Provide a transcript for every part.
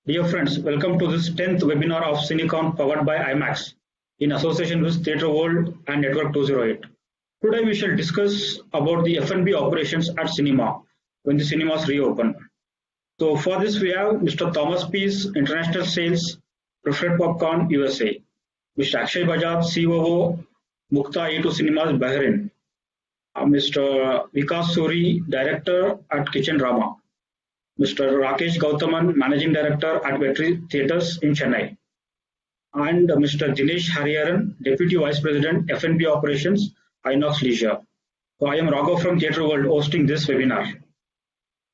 Dear friends, welcome to this 10th webinar of CineConf powered by IMAX in association with Theatre World and Network 208. Today we shall discuss about the F&B operations at cinema when the cinemas reopen. So for this we have Mr. Thomas Pease, International Sales, Preferred Popcorn, USA. Mr. Akshay Bajaj, COO, Mukta A2 Cinemas, Bahrain. Mr. Vikas Suri, Director at Kitchen Drama. Mr. Rakesh Gautaman, Managing Director at Vetri Theatres in Chennai, and Mr. Dinesh Hariharan, Deputy Vice President, F&B Operations, Inox Leisure. So I am Raghav from Theatre World hosting this webinar.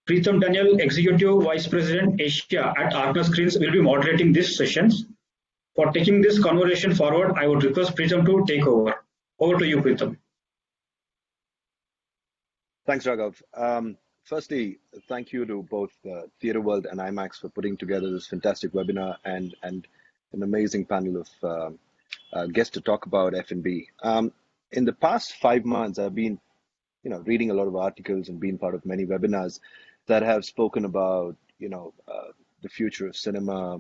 Preetham Daniel, Executive Vice President, Asia at Arkner Screens, will be moderating these sessions. For taking this conversation forward, I would request Preetham to take over. Over to you, Preetham. Thanks, Raghav. Firstly, thank you to both Theatre World and IMAX for putting together this fantastic webinar and an amazing panel of guests to talk about F&B. In the past 5 months, I've been, reading a lot of articles and been part of many webinars that have spoken about, the future of cinema,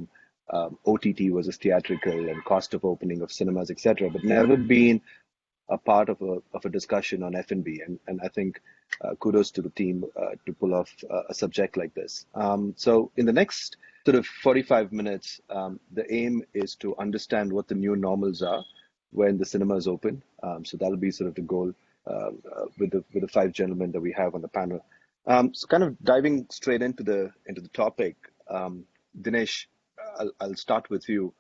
OTT versus theatrical, and cost of opening of cinemas, etc. But never been a part of a discussion on F&B, and I think kudos to the team to pull off a subject like this. So in the next sort of 45 minutes, the aim is to understand what the new normals are when the cinemas open. So that'll be sort of the goal with the 5 gentlemen that we have on the panel. So kind of diving straight into the topic, Dinesh, I'll start with you.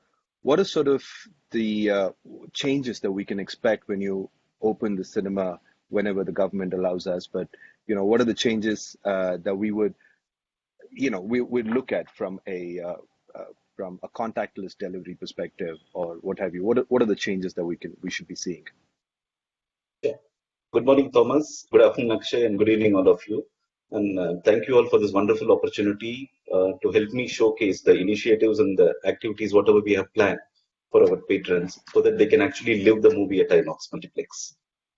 What are sort of the changes that we can expect when you open the cinema whenever the government allows us? But, what are the changes that we would look at from a contactless delivery perspective or what have you? What are the changes that we should be seeing? Yeah. Good morning, Thomas. Good afternoon, Akshay, and good evening, all of you. And thank you all for this wonderful opportunity to help me showcase the initiatives and the activities, whatever we have planned for our patrons, so that they can actually live the movie at INOX Multiplex.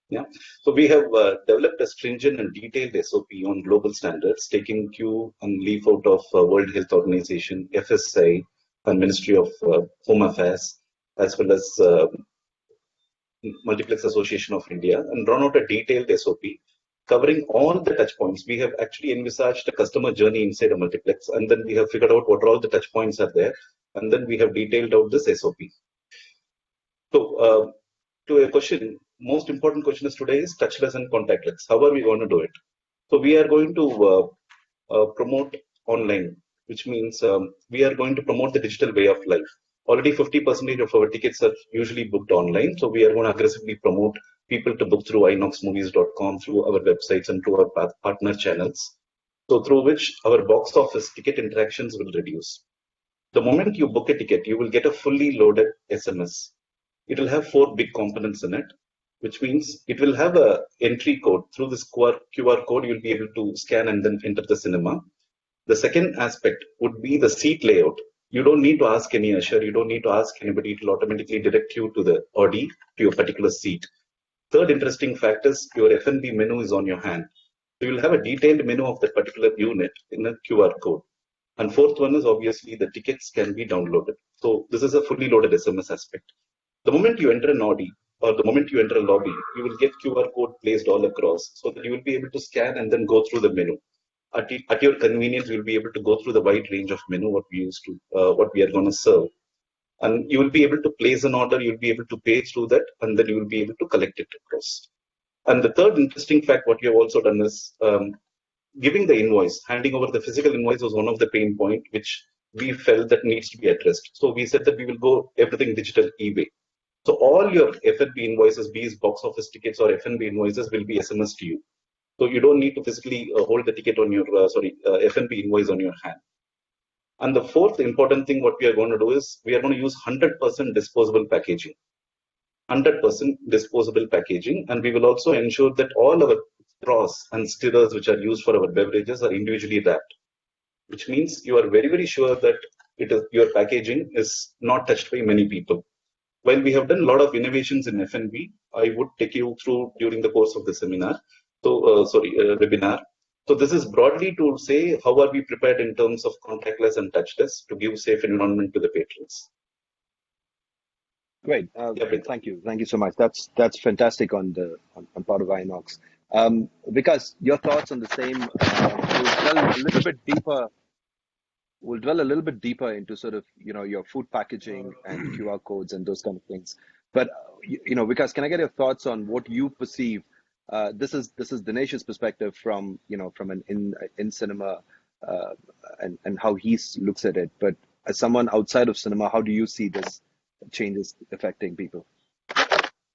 Yeah. So we have developed a stringent and detailed SOP on global standards, taking cue and leaf out of World Health Organization, FSI, and Ministry of Home Affairs, as well as Multiplex Association of India, and drawn out a detailed SOP covering all the touch points. We have actually envisaged a customer journey inside a multiplex, and then we have figured out what all the touch points are there, and then we have detailed out this SOP. So, to a question, most important question is today is touchless and contactless. How are we going to do it? So we are going to promote online, which means we are going to promote the digital way of life. Already 50% of our tickets are usually booked online, so we are going to aggressively promote people to book through inoxmovies.com, through our websites and through our partner channels, so through which our box office ticket interactions will reduce. The moment you book a ticket, you will get a fully loaded SMS. It will have 4 big components in it, which means it will have a entry code. Through this QR code, you'll be able to scan and then enter the cinema. The second aspect would be the seat layout. You don't need to ask any usher. You don't need to ask anybody. It will automatically direct you to the Audi, to your particular seat. Third interesting fact is your F&B menu is on your hand. So you'll have a detailed menu of that particular unit in a QR code. And fourth one is obviously the tickets can be downloaded. So this is a fully loaded SMS aspect. The moment you enter an Audi or the moment you enter a lobby, you will get QR code placed all across so that you will be able to scan and then go through the menu. At your convenience, you'll be able to go through the wide range of menu what we are going to serve. And you will be able to place an order, you'll be able to pay through that, and then you will be able to collect it across. And the third interesting fact, what we have also done is giving the invoice, handing over the physical invoice was one of the pain point which we felt that needs to be addressed. So we said that we will go everything digital eBay. So all your F&B invoices, be it box office tickets or F&B invoices, will be SMS to you. So you don't need to physically hold the ticket on your, F&B invoice on your hand. And the fourth important thing what we are going to do is we are going to use 100% disposable packaging. 100% disposable packaging, and we will also ensure that all our straws and stirrers which are used for our beverages are individually wrapped, which means you are very, very sure that your packaging is not touched by many people. While we have done a lot of innovations in F&B, I would take you through during the course of the seminar. So, webinar. So this is broadly to say how are we prepared in terms of contactless and touchless to give safe environment to the patrons. Great. Thank you so much. That's fantastic on part of Inox. Because your thoughts on the same, we'll dwell a little bit deeper into sort of, your food packaging and QR codes and those kind of things. But, Vikas, can I get your thoughts on what you perceive? This is Dinesh's perspective from an in cinema and how he looks at it. But as someone outside of cinema, how do you see this changes affecting people?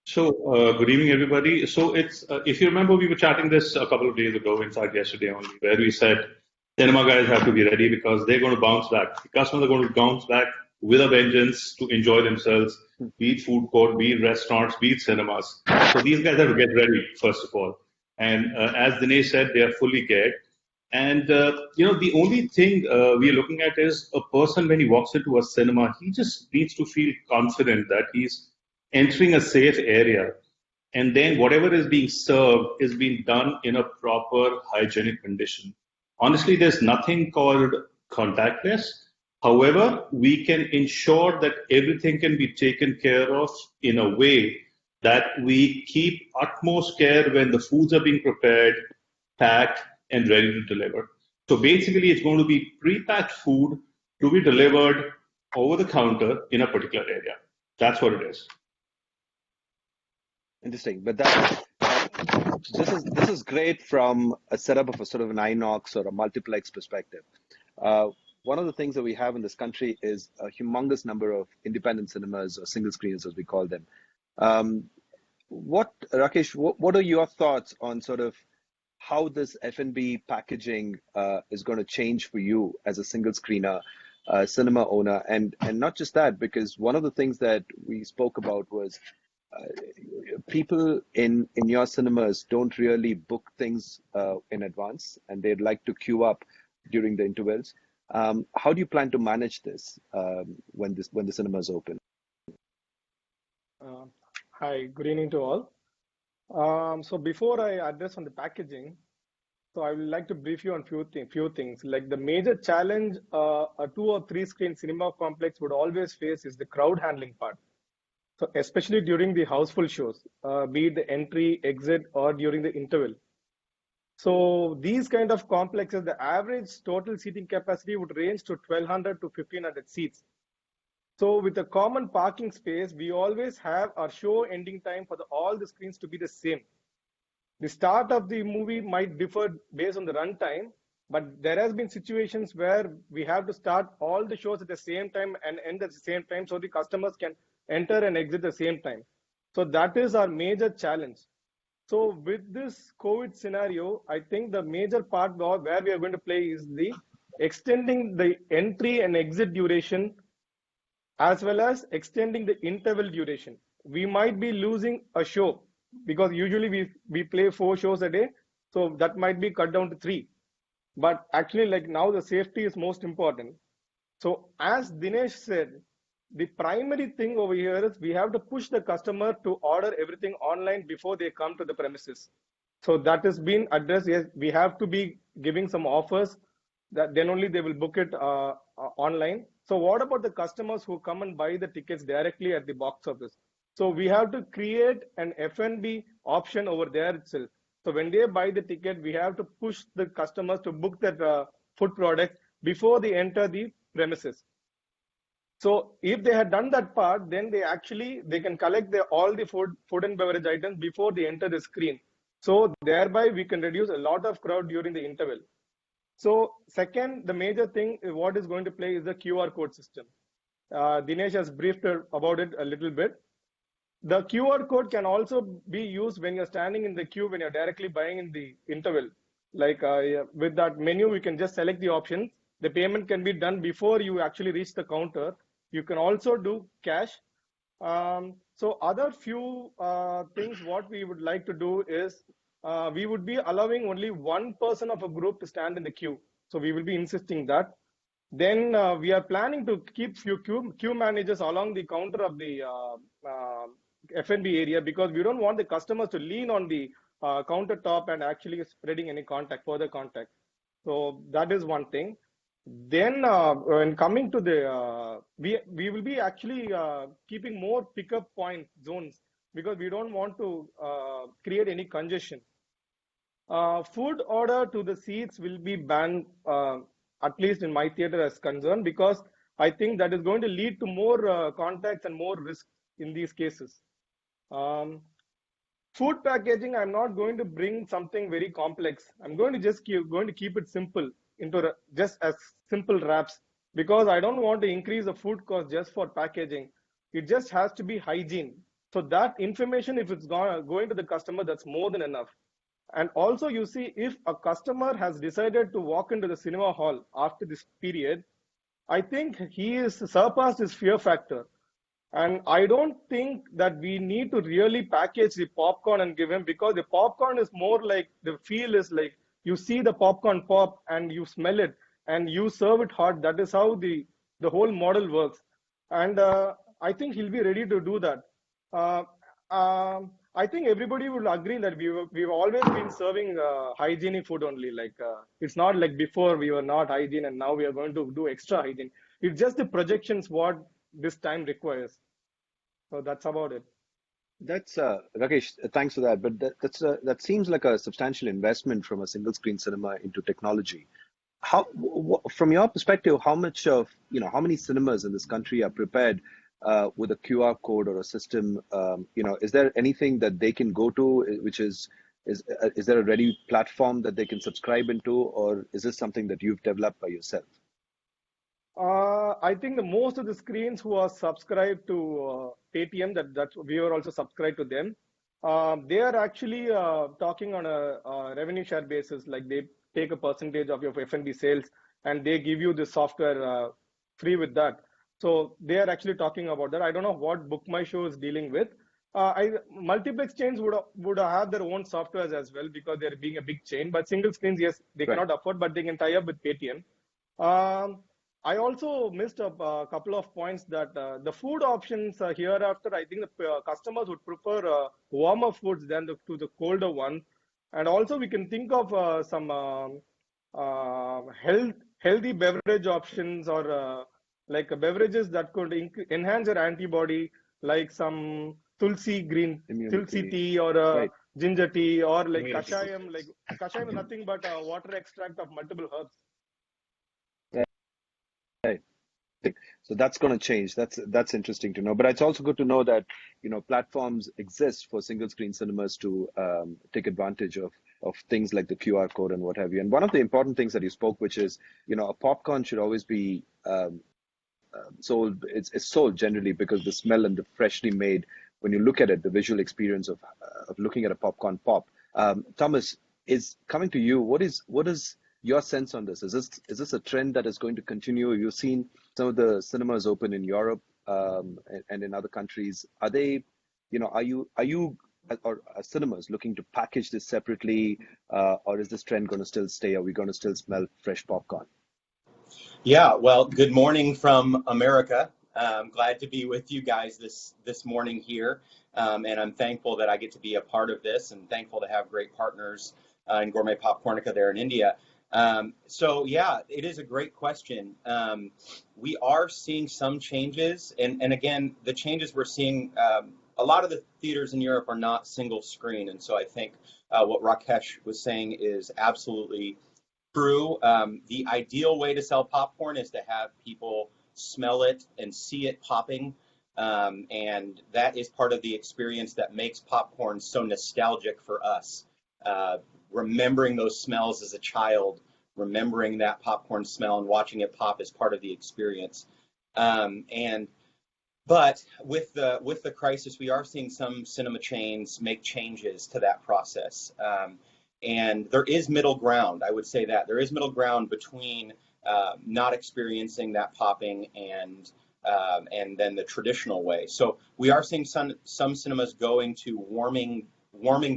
So, good evening, everybody. So it's if you remember, we were chatting this a couple of days ago, in fact, yesterday only, where we said cinema guys have to be ready because they're going to bounce back. The customers are going to bounce back with a vengeance to enjoy themselves, be it food court, be it restaurants, be it cinemas. So these guys have to get ready, first of all. And as Dinesh said, they are fully geared. And, the only thing we are looking at is a person when he walks into a cinema, he just needs to feel confident that he's entering a safe area. And then whatever is being served is being done in a proper hygienic condition. Honestly, there's nothing called contactless. However, we can ensure that everything can be taken care of in a way that we keep utmost care when the foods are being prepared, packed, and ready to deliver. So basically, it's going to be pre-packed food to be delivered over the counter in a particular area. That's what it is. Interesting, but this is great from a setup of a sort of an Inox or a multiplex perspective. One of the things that we have in this country is a humongous number of independent cinemas or single screens, as we call them. Rakesh, what are your thoughts on sort of how this F&B packaging is going to change for you as a single screener, cinema owner, and not just that, because one of the things that we spoke about was people in your cinemas don't really book things in advance, and they'd like to queue up during the intervals. How do you plan to manage this when the cinemas open? Hi, good evening to all. So before I address on the packaging, so I would like to brief you on few things. Like the major challenge a 2 or 3 screen cinema complex would always face is the crowd handling part. So especially during the houseful shows, be it the entry, exit, or during the interval. So these kind of complexes, the average total seating capacity would range to 1,200 to 1,500 seats. So with a common parking space, we always have our show ending time for all the screens to be the same. The start of the movie might differ based on the run time, but there has been situations where we have to start all the shows at the same time and end at the same time so the customers can enter and exit at the same time. So that is our major challenge. So with this COVID scenario, I think the major part where we are going to play is the extending the entry and exit duration, as well as extending the interval duration. We might be losing a show because usually we play 4 shows a day. So that might be cut down to 3. But actually, like now the safety is most important. So as Dinesh said, the primary thing over here is we have to push the customer to order everything online before they come to the premises. So that has been addressed. Yes, we have to be giving some offers that then only they will book it online. So what about the customers who come and buy the tickets directly at the box office? So we have to create an F&B option over there itself. So when they buy the ticket, we have to push the customers to book that food product before they enter the premises. So if they had done that part, then they can collect all the food and beverage items before they enter the screen. So thereby we can reduce a lot of crowd during the interval. So second, the major thing what is going to play is the QR code system. Dinesh has briefed about it a little bit. The QR code can also be used when you're standing in the queue, when you're directly buying in the interval. Like with that menu, you can just select the option. The payment can be done before you actually reach the counter. You can also do cash. So other few things what we would like to do is we would be allowing only one person of a group to stand in the queue. So we will be insisting that. Then we are planning to keep few queue managers along the counter of the F&B area, because we don't want the customers to lean on the countertop and actually spreading any further contact. So that is one thing. Then when coming to the, we will be actually keeping more pickup point zones because we don't want to create any congestion. Food order to the seats will be banned, at least in my theater as concerned, because I think that is going to lead to more contacts and more risk in these cases. Food packaging, I'm not going to bring something very complex. I'm going to just keep it simple into just as simple wraps because I don't want to increase the food cost just for packaging. It just has to be hygiene. So that information, if it's going to the customer, that's more than enough. And also you see, if a customer has decided to walk into the cinema hall after this period, I think he is surpassed his fear factor. And I don't think that we need to really package the popcorn and give him, because the popcorn is more like, the feel is like you see the popcorn pop and you smell it and you serve it hot. That is how the whole model works. And I think he'll be ready to do that. I think everybody will agree that we've always been serving hygienic food only. Like it's not like before we were not hygiene and now we are going to do extra hygiene. It's just the projections what this time requires. So that's about it. That's Rakesh, thanks for that. But that seems like a substantial investment from a single screen cinema into technology. How, from your perspective, how many cinemas in this country are prepared with a QR code or a system? Is there anything that they can go to, which is there a ready platform that they can subscribe into, or is this something that you've developed by yourself? I think the most of the screens who are subscribed to Paytm, that we are also subscribed to them, they are actually talking on a revenue share basis. Like they take a percentage of your F&B sales and they give you the software free with that. So they are actually talking about that. I don't know what Book My Show is dealing with. Multiplex chains would have their own softwares as well because they're being a big chain. But single screens, yes, they cannot afford, but they can tie up with Paytm. I also missed a couple of points that the food options hereafter, I think the customers would prefer warmer foods than to the colder one. And also we can think of some healthy beverage options or like beverages that could enhance your antibody, like some tulsi tea or ginger tea or like kashayam. Like kashayam is nothing but a water extract of multiple herbs. Right. So that's going to change. That's interesting to know. But it's also good to know that platforms exist for single screen cinemas to take advantage of things like the QR code and what have you. And one of the important things that you spoke, which is a popcorn should always be sold. It's sold generally because the smell and the freshly made. When you look at it, the visual experience of looking at a popcorn pop. Thomas, is coming to you. What is your sense on this? Is this a trend that is going to continue? You've seen some of the cinemas open in Europe and in other countries. Are they, are you or are cinemas looking to package this separately, or is this trend going to still stay? Are we going to still smell fresh popcorn? Yeah, well, good morning from America. I'm glad to be with you guys this morning here, and I'm thankful that I get to be a part of this, and thankful to have great partners in Gourmet Popcornica there in India. So yeah, it is a great question. We are seeing some changes, and again, the changes we're seeing, a lot of the theaters in Europe are not single screen, and so I think what Rakesh was saying is absolutely true. The ideal way to sell popcorn is to have people smell it and see it popping, and that is part of the experience that makes popcorn so nostalgic for us. Remembering those smells as a child, remembering that popcorn smell and watching it pop is part of the experience. But with the crisis, we are seeing some cinema chains make changes to that process. And there is middle ground. I would say that there is middle ground between not experiencing that popping and then the traditional way. So we are seeing some cinemas going to warming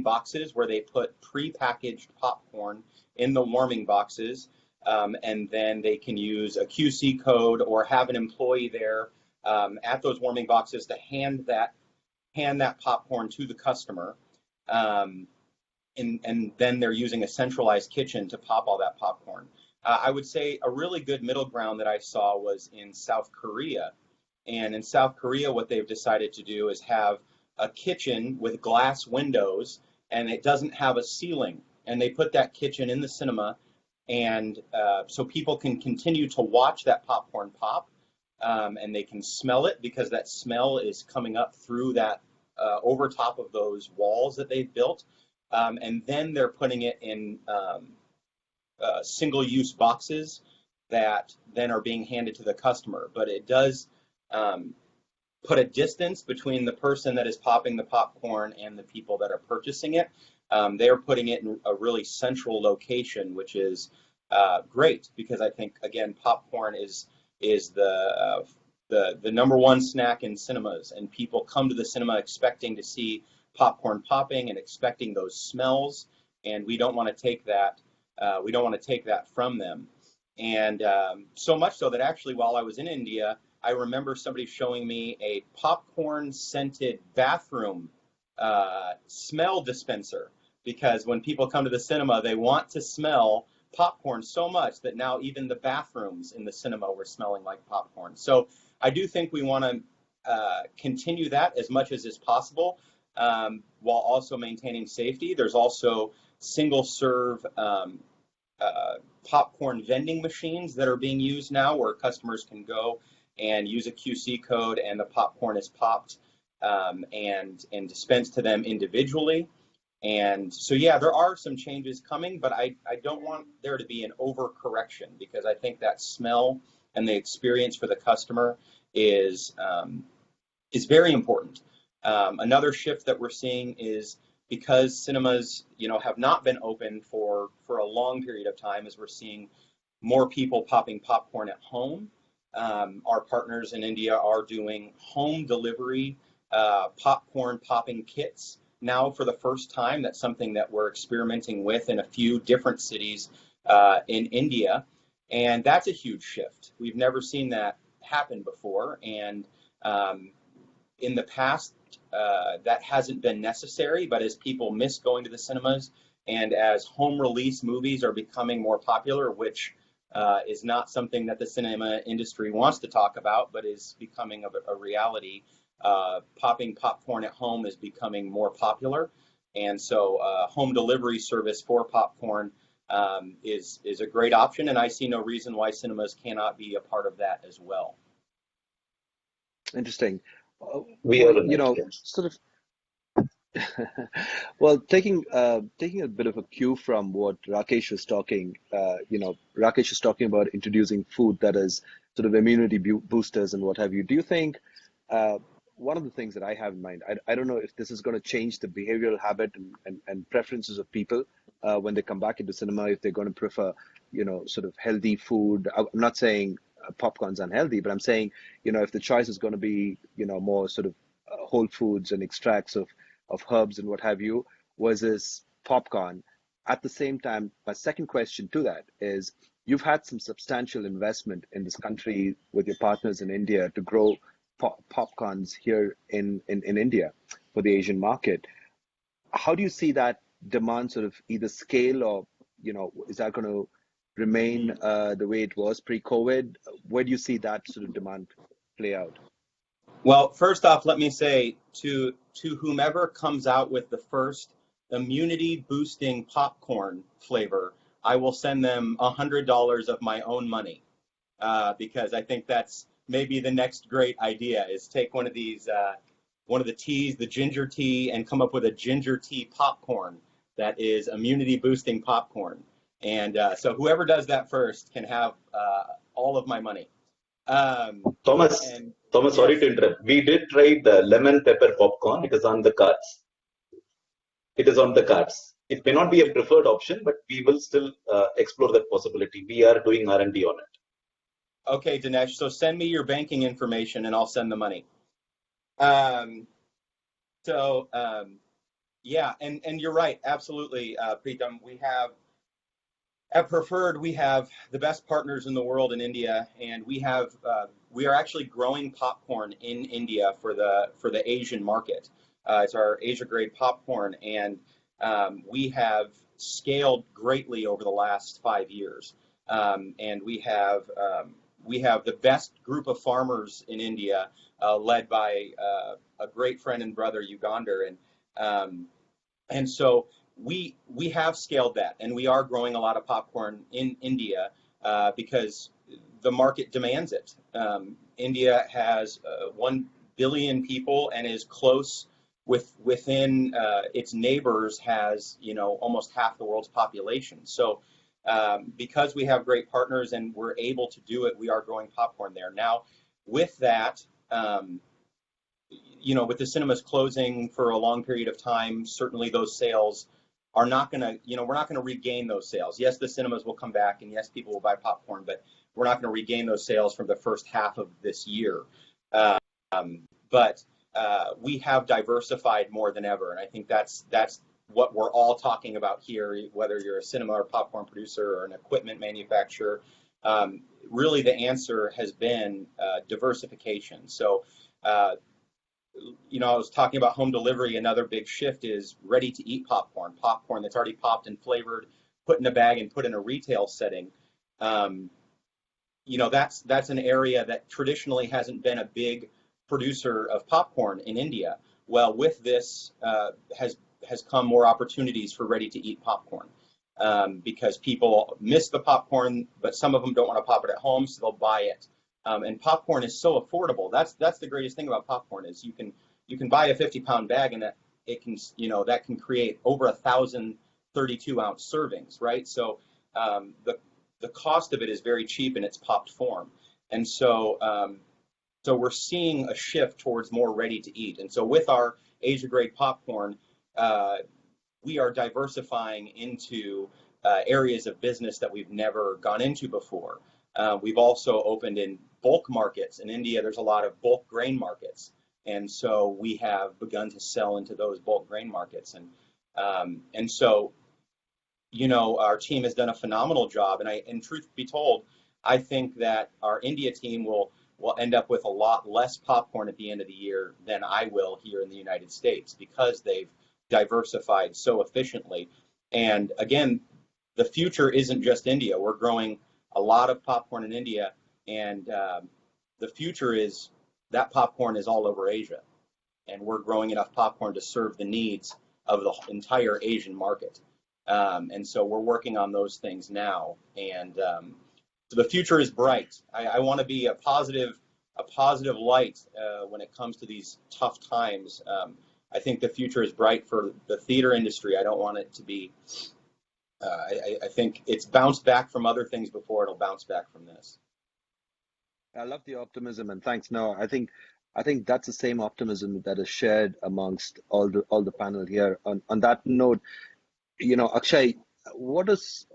boxes where they put pre-packaged popcorn in the warming boxes, and then they can use a QC code or have an employee there at those warming boxes to hand that popcorn to the customer. and then they're using a centralized kitchen to pop all that popcorn. I would say a really good middle ground that I saw was in South Korea. And in South Korea, what they've decided to do is have a kitchen with glass windows, and it doesn't have a ceiling. And they put that kitchen in the cinema, and so people can continue to watch that popcorn pop, and they can smell it because that smell is coming up through that over top of those walls that they've built. And then they're putting it in single-use boxes that then are being handed to the customer. But it does put a distance between the person that is popping the popcorn and the people that are purchasing it. They're putting it in a really central location, which is great because I think, again, popcorn is the number one snack in cinemas, and people come to the cinema expecting to see popcorn popping and expecting those smells, and we don't want to take that. We don't want to take that from them. And so much so that actually, while I was in India, I remember somebody showing me a popcorn scented bathroom smell dispenser, because when people come to the cinema, they want to smell popcorn so much that now even the bathrooms in the cinema were smelling like popcorn. So I do think we want to continue that as much as is possible, while also maintaining safety. There's also single serve popcorn vending machines that are being used now, where customers can go and use a QC code, and the popcorn is popped and dispensed to them individually. And so, yeah, there are some changes coming, but I don't want there to be an overcorrection, because I think that smell and the experience for the customer is very important. Another shift that we're seeing is, because cinemas, have not been open for a long period of time, as we're seeing more people popping popcorn at home. Our partners in India are doing home delivery popcorn popping kits now for the first time. That's something that we're experimenting with in a few different cities in India, and that's a huge shift. We've never seen that happen before, and in the past, that hasn't been necessary, but as people miss going to the cinemas, and as home release movies are becoming more popular, which is not something that the cinema industry wants to talk about, but is becoming a reality, popping popcorn at home is becoming more popular. And so home delivery service for popcorn is a great option, and I see no reason why cinemas cannot be a part of that as well. Interesting. We are sort of well, taking a bit of a cue from what Rakesh was talking, Rakesh is talking about introducing food that is sort of immunity boosters and what have you. Do you think one of the things that I have in mind, I don't know if this is going to change the behavioral habit and preferences of people when they come back into cinema, if they're going to prefer, sort of healthy food. I'm not saying popcorn's unhealthy, but I'm saying, if the choice is going to be, more sort of whole foods and extracts of herbs and what have you, versus popcorn. At the same time, my second question to that is, you've had some substantial investment in this country with your partners in India to grow popcorns here in India for the Asian market. How do you see that demand sort of either scale, or, is that going to remain the way it was pre-COVID? Where do you see that sort of demand play out? Well, first off, let me say to whomever comes out with the first immunity boosting popcorn flavor, I will send them $100 of my own money, because I think that's maybe the next great idea, is take one of these, one of the teas, the ginger tea, and come up with a ginger tea popcorn that is immunity boosting popcorn. And so whoever does that first can have all of my money. Thomas, yes. Sorry to interrupt. We did try the lemon pepper popcorn. It is on the cards. It may not be a preferred option, but we will still explore that possibility. We are doing R&D on it. Okay, Dinesh. So send me your banking information, and I'll send the money. Yeah, and you're right. Absolutely, Preetam. We have, at Preferred, we have the best partners in the world in India, and we are actually growing popcorn in India for the Asian market. It's our Asia grade popcorn, and we have scaled greatly over the last 5 years, and we have the best group of farmers in India, led by a great friend and brother, Ugander, and so we have scaled that, and we are growing a lot of popcorn in India because the market demands it. India has 1 billion people and is close within its neighbors, has almost half the world's population. So because we have great partners and we're able to do it, we are growing popcorn there. Now, with that, with the cinemas closing for a long period of time, certainly those sales are not going to, we're not going to regain those sales. Yes, the cinemas will come back, and yes, people will buy popcorn, but we're not going to regain those sales from the first half of this year. But we have diversified more than ever, and I think that's what we're all talking about here, whether you're a cinema or popcorn producer or an equipment manufacturer. Really, the answer has been diversification. So, I was talking about home delivery. Another big shift is ready-to-eat popcorn that's already popped and flavored, put in a bag and put in a retail setting. That's an area that traditionally hasn't been a big producer of popcorn in India. Well, with this has come more opportunities for ready-to-eat popcorn, because people miss the popcorn, but some of them don't want to pop it at home, so they'll buy it. And popcorn is so affordable. That's the greatest thing about popcorn is you can buy a 50-pound bag, and it can that can create over 1,000 32-ounce servings, right? So the cost of it is very cheap in its popped form, and so we're seeing a shift towards more ready to eat. And so with our Asia grade popcorn, we are diversifying into areas of business that we've never gone into before. We've also opened in bulk markets. In India, there's a lot of bulk grain markets, and so we have begun to sell into those bulk grain markets. And so, our team has done a phenomenal job. And truth be told, I think that our India team will end up with a lot less popcorn at the end of the year than I will here in the United States, because they've diversified so efficiently. And again, the future isn't just India. We're growing a lot of popcorn in India, and the future is that popcorn is all over Asia, and we're growing enough popcorn to serve the needs of the entire Asian market. And so we're working on those things now, and so the future is bright. I want to be a positive light when it comes to these tough times. I think the future is bright for the theater industry. I don't want it to be. I think it's bounced back from other things before. It'll bounce back from this. I love the optimism, and thanks. No, I think that's the same optimism that is shared amongst all the panel here. On that note, Akshay, what is,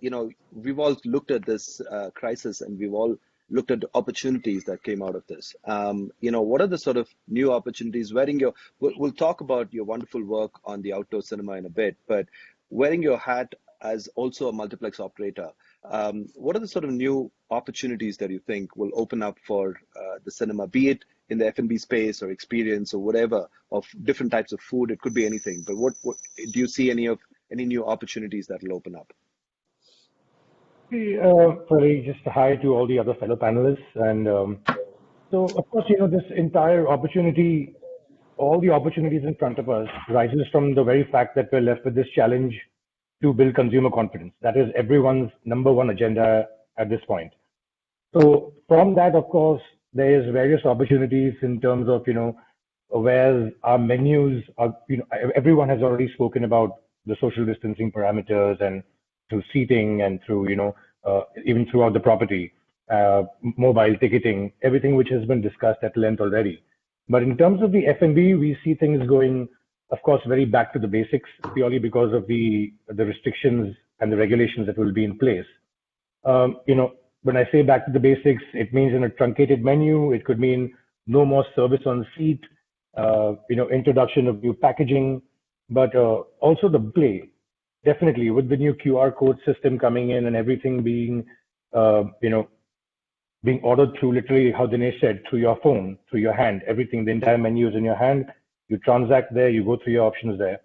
we've all looked at this crisis, and we've all looked at the opportunities that came out of this. What are the sort of new opportunities? We'll talk about your wonderful work on the outdoor cinema in a bit, but wearing your hat as also a multiplex operator, what are the sort of new opportunities that you think will open up for the cinema, be it in the F&B space or experience or whatever, of different types of food? It could be anything, but what do you see any new opportunities that will open up? Sorry, just hi to all the other fellow panelists. And so, of course, this entire opportunity, all the opportunities in front of us rises from the very fact that we're left with this challenge to build consumer confidence. That is everyone's number one agenda at this point. So from that, of course, there is various opportunities in terms of, where our menus are, everyone has already spoken about the social distancing parameters, and through seating and through, even throughout the property, mobile ticketing, everything which has been discussed at length already. But in terms of the F&B, we see things going, of course, very back to the basics, purely because of the restrictions and the regulations that will be in place. When I say back to the basics, it means in a truncated menu. It could mean no more service on seat, introduction of new packaging, but also the play. Definitely, with the new QR code system coming in and everything being, being ordered through, literally how Dinesh said, through your phone, through your hand, everything, the entire menu is in your hand. You transact there, you go through your options there.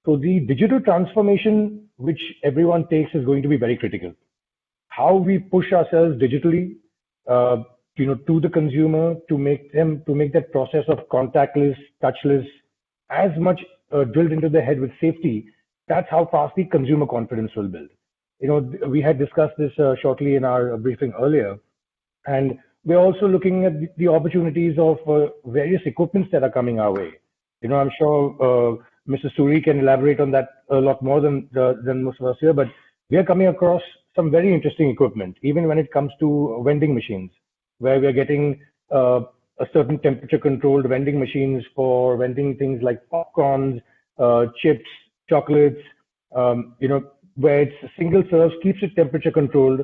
So the digital transformation which everyone takes is going to be very critical. How we push ourselves digitally, to the consumer to make that process of contactless, touchless, as much drilled into their head with safety. That's how fast the consumer confidence will build. We had discussed this shortly in our briefing earlier, and we're also looking at the opportunities of various equipments that are coming our way. I'm sure Mr. Suri can elaborate on that a lot more than most of us here, but we are coming across some very interesting equipment, even when it comes to vending machines, where we are getting a certain temperature controlled vending machines for vending things like popcorns, chips, chocolates, where it's single serve, keeps it temperature controlled.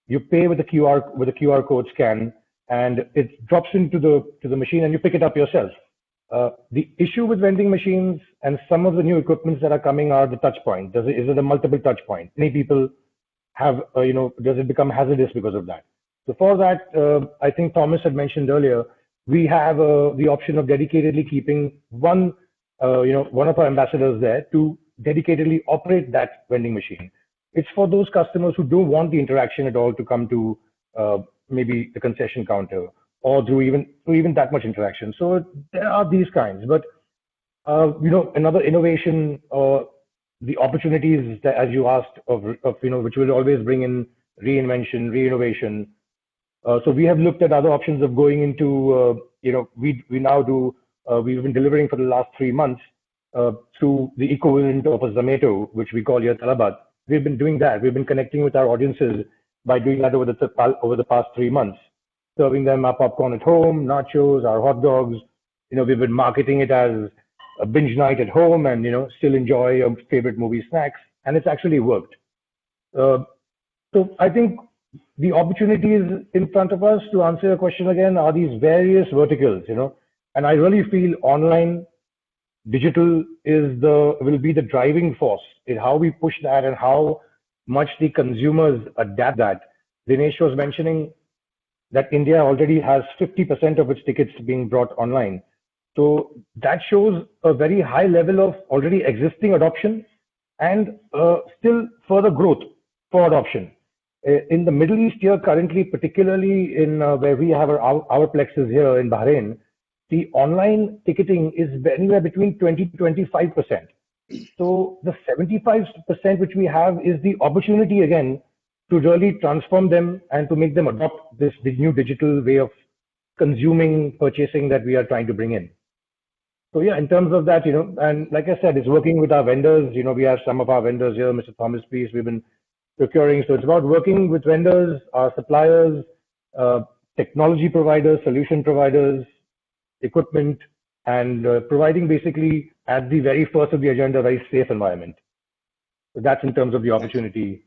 You pay with a QR code scan, and it drops into the machine, and you pick it up yourself. The issue with vending machines and some of the new equipments that are coming are the touch point. Is it a multiple touch point? Many people have, does it become hazardous because of that? So for that, I think Thomas had mentioned earlier, we have the option of dedicatedly keeping one of our ambassadors there to dedicatedly operate that vending machine. It's for those customers who don't want the interaction at all to come to maybe the concession counter or through even that much interaction. So there are these kinds, but another innovation, the opportunities that, as you asked, of which will always bring in reinvention, reinnovation. So we have looked at other options of going into, we've been delivering for the last 3 months through the equivalent of a Zomato, which we call here Talabat. We've been doing that. We've been connecting with our audiences by doing that over the past 3 months, serving them our popcorn at home, nachos, our hot dogs. We've been marketing it as a binge night at home and, still enjoy your favorite movie snacks. And it's actually worked. So I think the opportunities in front of us, to answer your question again, are these various verticals, and I really feel online, digital will be the driving force in how we push that and how much the consumers adapt that. Dinesh was mentioning that India already has 50% of its tickets being brought online. So that shows a very high level of already existing adoption and still further growth for adoption. In the Middle East here currently, particularly in where we have our plexes here in Bahrain, the online ticketing is anywhere between 20 to 25%. So the 75% which we have is the opportunity again to really transform them and to make them adopt the new digital way of consuming, purchasing that we are trying to bring in. So yeah, in terms of that, and like I said, it's working with our vendors. We have some of our vendors here, Mr. Thomas Peace, we've been procuring. So it's about working with vendors, our suppliers, technology providers, solution providers, equipment, and providing basically at the very first of the agenda, a very safe environment. So that's in terms of the opportunity.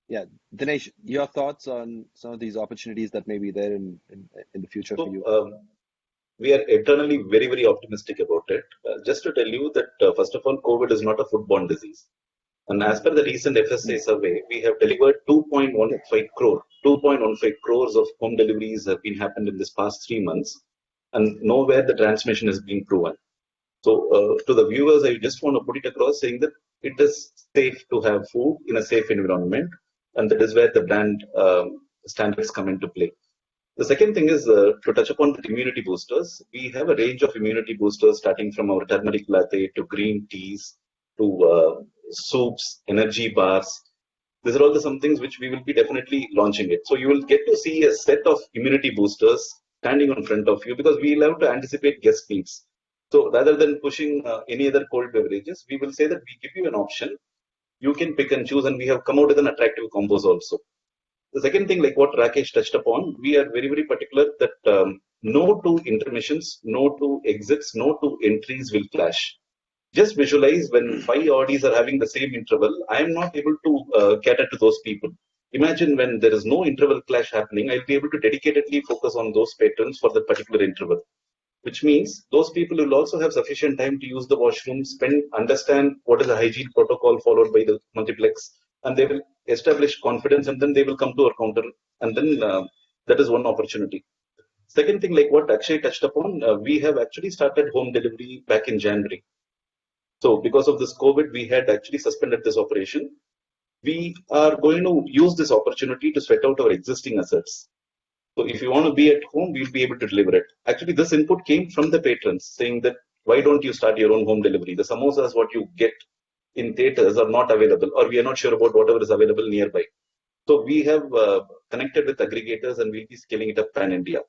Yeah, Dinesh, your thoughts on some of these opportunities that may be there in the future for you? We are eternally very, very optimistic about it. Just to tell you that, first of all, COVID is not a foodborne disease. And as per the recent FSA survey, we have delivered 2.15 crores of home deliveries have been happened in this past 3 months, and nowhere the transmission has been proven. So to the viewers, I just want to put it across saying that it is safe to have food in a safe environment, and that is where the brand standards come into play. The second thing is to touch upon the immunity boosters. We have a range of immunity boosters starting from our turmeric latte to green teas to soups, energy bars. These are all some things which we will be definitely launching it. So you will get to see a set of immunity boosters standing in front of you because we love to anticipate guest needs. So rather than pushing any other cold beverages, we will say that we give you an option. You can pick and choose, and we have come out with an attractive combos also. The second thing, like what Rakesh touched upon, we are very, very particular that no two intermissions, no two exits, no two entries will clash. Just visualize when 5 Audis are having the same interval, I am not able to cater to those people. Imagine when there is no interval clash happening, I'll be able to dedicatedly focus on those patrons for the particular interval. Which means those people will also have sufficient time to use the washroom, understand what is the hygiene protocol followed by the multiplex, and they will establish confidence, and then they will come to our counter, and then that is one opportunity. Second thing, like what Akshay touched upon, we have actually started home delivery back in January. So because of this COVID, we had actually suspended this operation. We are going to use this opportunity to sweat out our existing assets. So if you want to be at home, we'll be able to deliver it. Actually, this input came from the patrons saying that, why don't you start your own home delivery? The samosas, what you get in theaters are not available, or we are not sure about whatever is available nearby. So we have connected with aggregators and we'll be scaling it up pan-India.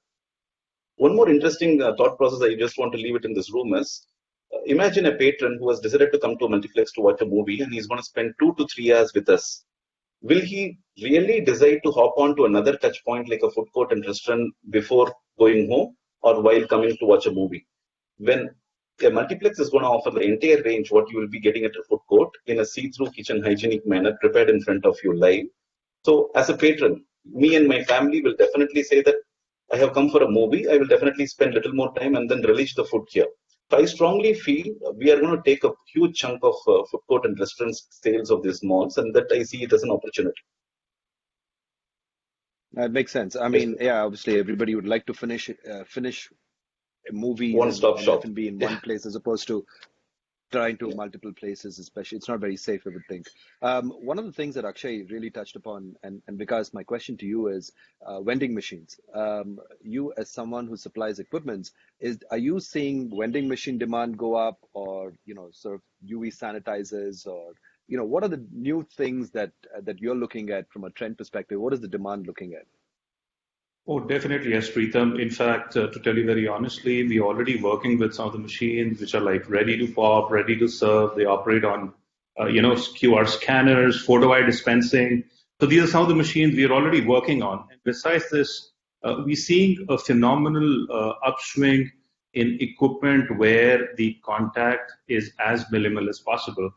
One more interesting thought process I just want to leave it in this room is, imagine a patron who has decided to come to a multiplex to watch a movie and he's going to spend 2 to 3 hours with us. Will he really decide to hop on to another touch point like a food court and restaurant before going home or while coming to watch a movie? When a multiplex is going to offer the entire range, what you will be getting at a food court in a see-through kitchen hygienic manner prepared in front of you live. So as a patron, me and my family will definitely say that I have come for a movie. I will definitely spend a little more time and then relish the food here. So I strongly feel we are going to take a huge chunk of food court and restaurants sales of these malls, and that I see it as an opportunity. That makes sense. I mean, yeah, obviously everybody would like to finish movies One-stop and shop. F&B in one place as opposed to trying to multiple places, especially. It's not very safe, I would think. One of the things that Akshay really touched upon, and because my question to you is vending machines. You, as someone who supplies equipment, are you seeing vending machine demand go up, or sort of UV sanitizers, or what are the new things that you're looking at from a trend perspective? What is the demand looking at? Oh, definitely, yes, Preetham. In fact, to tell you very honestly, we're already working with some of the machines which are like ready to pop, ready to serve. They operate on, QR scanners, photo eye dispensing. So these are some of the machines we are already working on. And besides this, we're seeing a phenomenal upswing in equipment where the contact is as minimal as possible.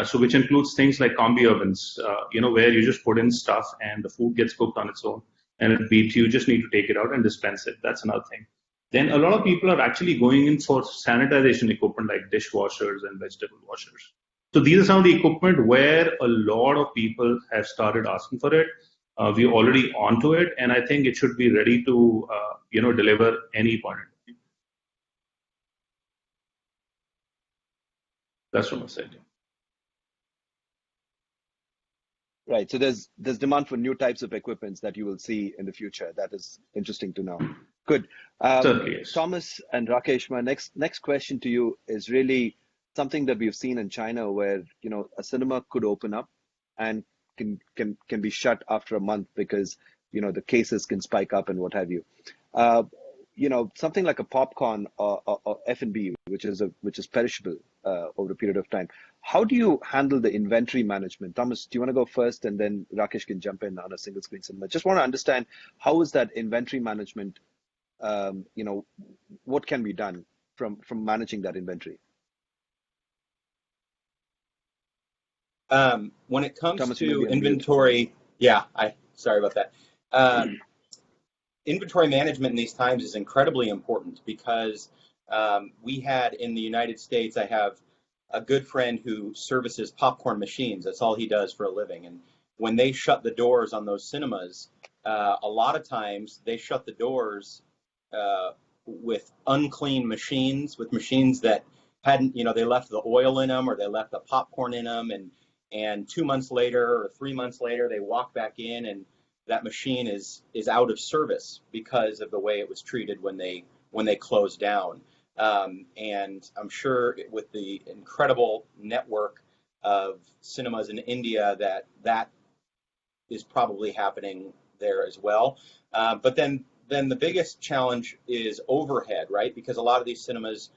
So which includes things like combi ovens, where you just put in stuff and the food gets cooked on its own. And you just need to take it out and dispense it. That's another thing. Then a lot of people are actually going in for sanitization equipment like dishwashers and vegetable washers. So these are some of the equipment where a lot of people have started asking for it. We're already onto it, and I think it should be ready to deliver any point. That's from my side. Right. So there's demand for new types of equipments that you will see in the future. That is interesting to know. Good. Certainly, yes. Thomas and Rakesh, my next question to you is really something that we've seen in China, where a cinema could open up and can be shut after a month because the cases can spike up and what have you. Something like a popcorn or F&B, which is perishable over a period of time. How do you handle the inventory management? Thomas, do you want to go first, and then Rakesh can jump in on a single screen cinema? Just want to understand, how is that inventory management? What can be done from managing that inventory? When it comes Thomas, to inventory, sorry about that. Inventory management in these times is incredibly important because we had in the United States, I have a good friend who services popcorn machines. That's all he does for a living. And when they shut the doors on those cinemas, a lot of times they shut the doors with unclean machines, with machines that hadn't, they left the oil in them or they left the popcorn in them. And 2 months later or 3 months later, they walk back in and that machine is out of service because of the way it was treated when they closed down. And I'm sure with the incredible network of cinemas in India that is probably happening there as well. But then the biggest challenge is overhead, right? Because a lot of these cinemas,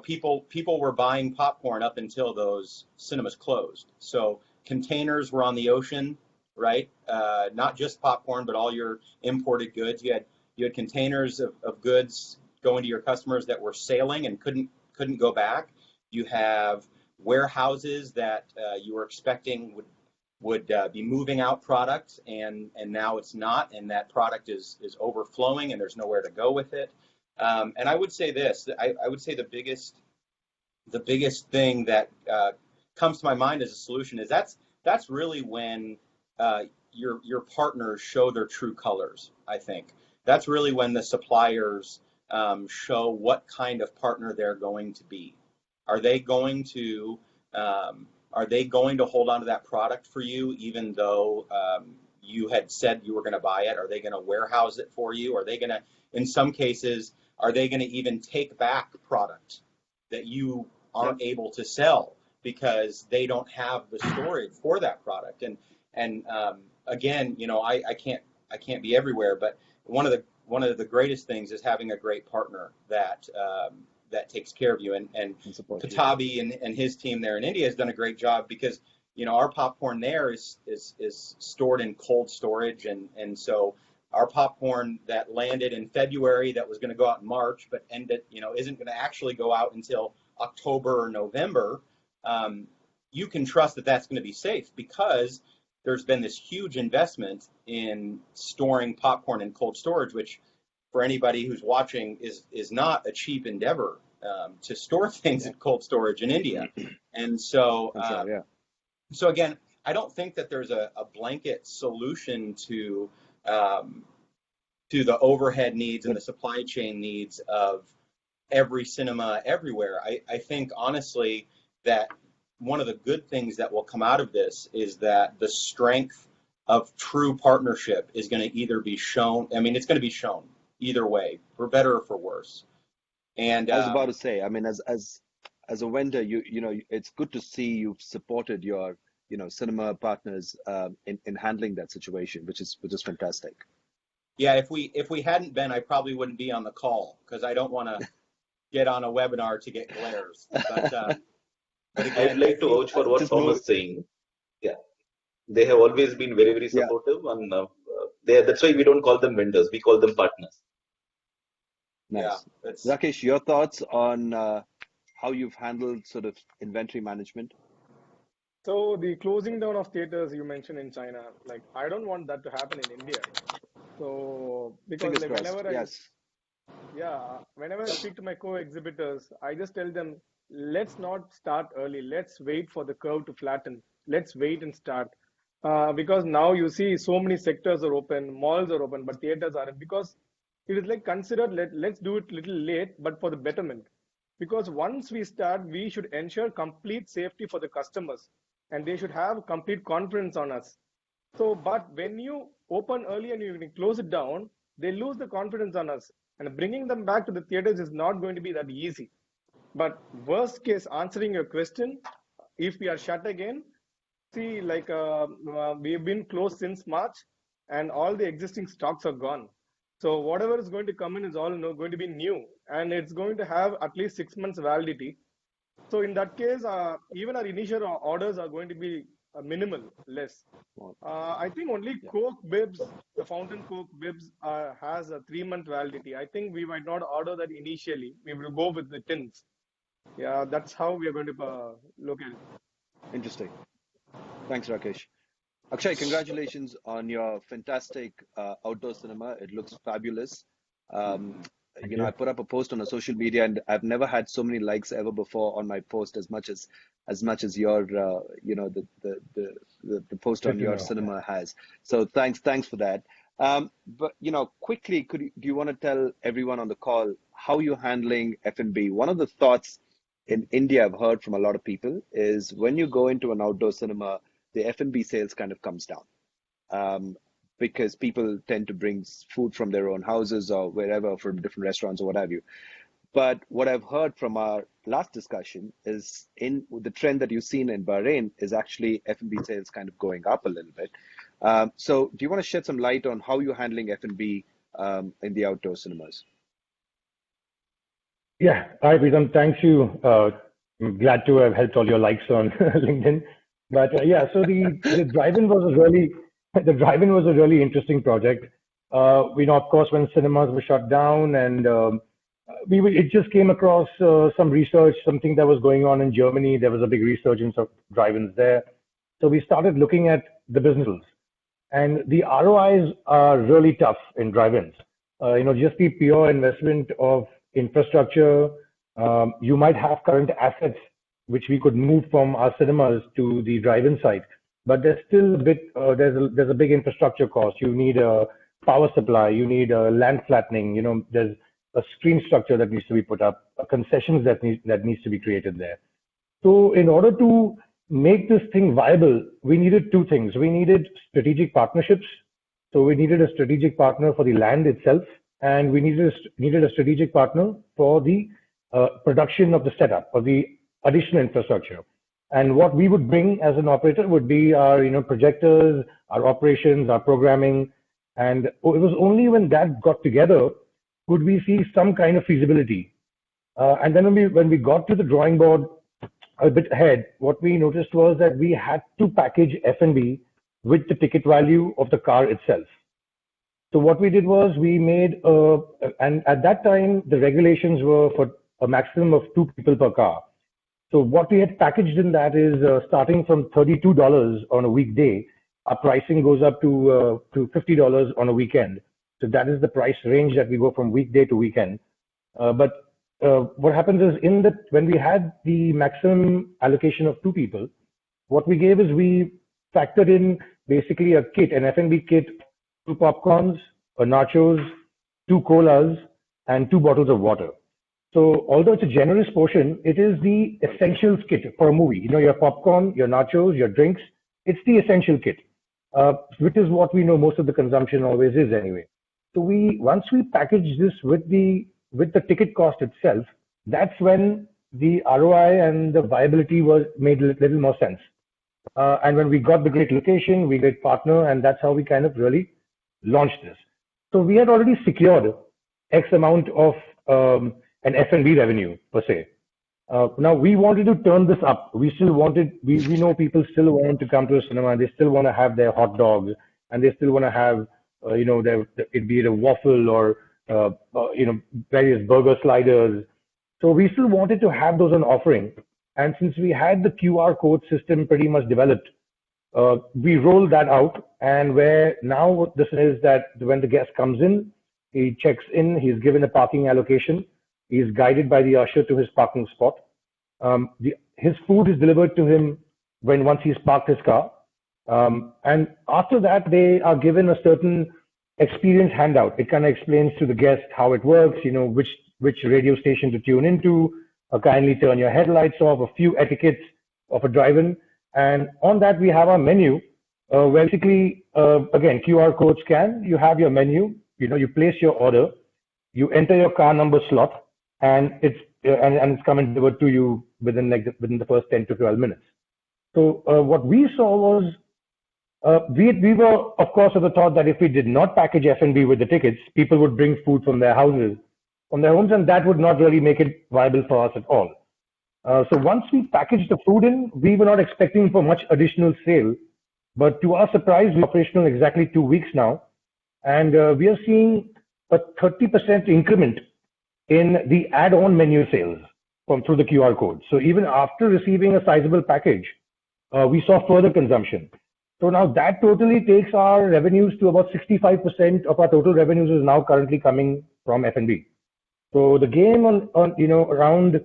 people were buying popcorn up until those cinemas closed. So containers were on the ocean, right? Not just popcorn, but all your imported goods. You had containers of goods going to your customers that were sailing and couldn't go back. You have warehouses that you were expecting would be moving out product, and now it's not, and that product is overflowing, and there's nowhere to go with it. And I would say this: I would say the biggest thing that comes to my mind as a solution is that's really when your partners show their true colors. I think that's really when the suppliers show what kind of partner they're going to be. Are they going to hold on to that product for you, even though you had said you were going to buy it? Are they going to warehouse it for you? Are they going to, in some cases, are they going to even take back product that you aren't able to sell because they don't have the storage for that product? And again, you know, I can't be everywhere, but one of the greatest things is having a great partner that takes care of you. And Katabi and his team there in India has done a great job, because, you know, our popcorn there is stored in cold storage, and so our popcorn that landed in February that was going to go out in March, but isn't going to actually go out until October or November. You can trust that that's going to be safe, because there's been this huge investment in storing popcorn in cold storage, which for anybody who's watching is not a cheap endeavor to store things in cold storage in India. And so, so again, I don't think that there's a blanket solution to the overhead needs and the supply chain needs of every cinema everywhere. I think honestly that one of the good things that will come out of this is that the strength of true partnership is going to either be shown. I mean, it's going to be shown either way, for better or for worse. And I was about to say, I mean, as a vendor, you know, it's good to see you've supported your, you know, cinema partners in handling that situation, which is fantastic. Yeah, if we hadn't been, I probably wouldn't be on the call, because I don't want to get on a webinar to get glares. But again, I'd like to vouch for what Tom is saying. Yeah, they have always been very, very supportive, and that's why we don't call them vendors; we call them partners. Nice. Yeah, Rakesh, your thoughts on how you've handled sort of inventory management? So the closing down of theaters you mentioned in China, like, I don't want that to happen in India. So because like, whenever I speak to my co-exhibitors, I just tell them, let's not start early. Let's wait for the curve to flatten. Let's wait and start. Because now you see so many sectors are open, malls are open, but theaters aren't, because it is like considered, let's do it little late, but for the betterment. Because once we start, we should ensure complete safety for the customers, and they should have complete confidence on us. So, but when you open early and you close it down, they lose the confidence on us, and bringing them back to the theaters is not going to be that easy. But worst case, answering your question, if we are shut again, see, like we've been closed since March, and all the existing stocks are gone. So whatever is going to come in is all going to be new, and it's going to have at least 6 months validity. So in that case, even our initial orders are going to be minimal, less. I think only Coke bibs, the fountain Coke bibs has a 3-month validity. I think we might not order that initially. We will go with the tins. Yeah, that's how we are going to look at it. Interesting. Thanks, Rakesh. Akshay, congratulations on your fantastic outdoor cinema. It looks fabulous. You know, I put up a post on a social media, and I've never had so many likes ever before on my post as much as your you know, the post on your cinema has. So thanks for that. But you know, quickly, do you want to tell everyone on the call how you're handling F&B? One of the thoughts in India I've heard from a lot of people is when you go into an outdoor cinema, the F&B sales kind of comes down. Because people tend to bring food from their own houses or wherever, from different restaurants or what have you. But what I've heard from our last discussion is in the trend that you've seen in Bahrain is actually F&B sales kind of going up a little bit. So do you want to shed some light on how you're handling F&B in the outdoor cinemas? Yeah, hi, Preetham. Thank you. I'm glad to have helped all your likes on LinkedIn. But yeah, so the drive-in was a really interesting project. You know, of course, when cinemas were shut down, and it just came across some research, something that was going on in Germany. There was a big resurgence of drive-ins there. So we started looking at the businesses, and the ROIs are really tough in drive-ins. You know, just the pure investment of infrastructure. You might have current assets which we could move from our cinemas to the drive-in site, but there's still a bit. There's a big infrastructure cost. You need a power supply. You need land flattening. You know, there's a screen structure that needs to be put up, concessions that needs to be created there. So in order to make this thing viable, we needed two things. We needed strategic partnerships. So we needed a strategic partner for the land itself, and we needed a strategic partner for the production of the setup, or the additional infrastructure. And what we would bring as an operator would be our projectors, our operations, our programming. And it was only when that got together could we see some kind of feasibility. And then when we got to the drawing board a bit ahead, what we noticed was that we had to package F&B with the ticket value of the car itself. So what we did was we made, and at that time, the regulations were for a maximum of 2 people per car. So what we had packaged in that is starting from $32 on a weekday, our pricing goes up to $50 on a weekend. So that is the price range that we go from weekday to weekend. But what happens is when we had the maximum allocation of 2 people, what we gave is we factored in basically a kit, an F&B kit, 2 popcorns, a nachos, 2 colas, and 2 bottles of water. So although it's a generous portion, it is the essentials kit for a movie. Your popcorn, your nachos, your drinks, it's the essential kit, which is what we know most of the consumption always is anyway. So once we package this with the ticket cost itself, that's when the ROI and the viability made a little more sense. And when we got the great location, we great partner, and that's how we kind of really launched this. So we had already secured X amount of an F&B revenue per se. Now we wanted to turn this up. We know people still want to come to a cinema. They still want to have their hot dogs, and they still want to have, it be it a waffle or, various burger sliders. So we still wanted to have those on offering. And since we had the QR code system pretty much developed, we rolled that out. And where now this is that when the guest comes in, he checks in, he's given a parking allocation. He's guided by the usher to his parking spot. His food is delivered to him once he's parked his car. And after that, they are given a certain experience handout. It kind of explains to the guest how it works, which radio station to tune into, kindly turn your headlights off, a few etiquettes of a drive-in. And on that, we have our menu, where basically, again, QR code scan, you have your menu, you place your order, you enter your car number slot, and it's coming delivered to you within the first 10 to 12 minutes. So what we saw was, we were, of course, of the thought that if we did not package F&B with the tickets, people would bring food from their houses, from their homes, and that would not really make it viable for us at all. So once we packaged the food in, we were not expecting for much additional sale, but to our surprise, we're operational exactly 2 weeks now, and we are seeing a 30% increment in the add-on menu sales through the QR code. So even after receiving a sizable package, we saw further consumption. So now that totally takes our revenues to about 65% of our total revenues is now currently coming from F&B. So the game around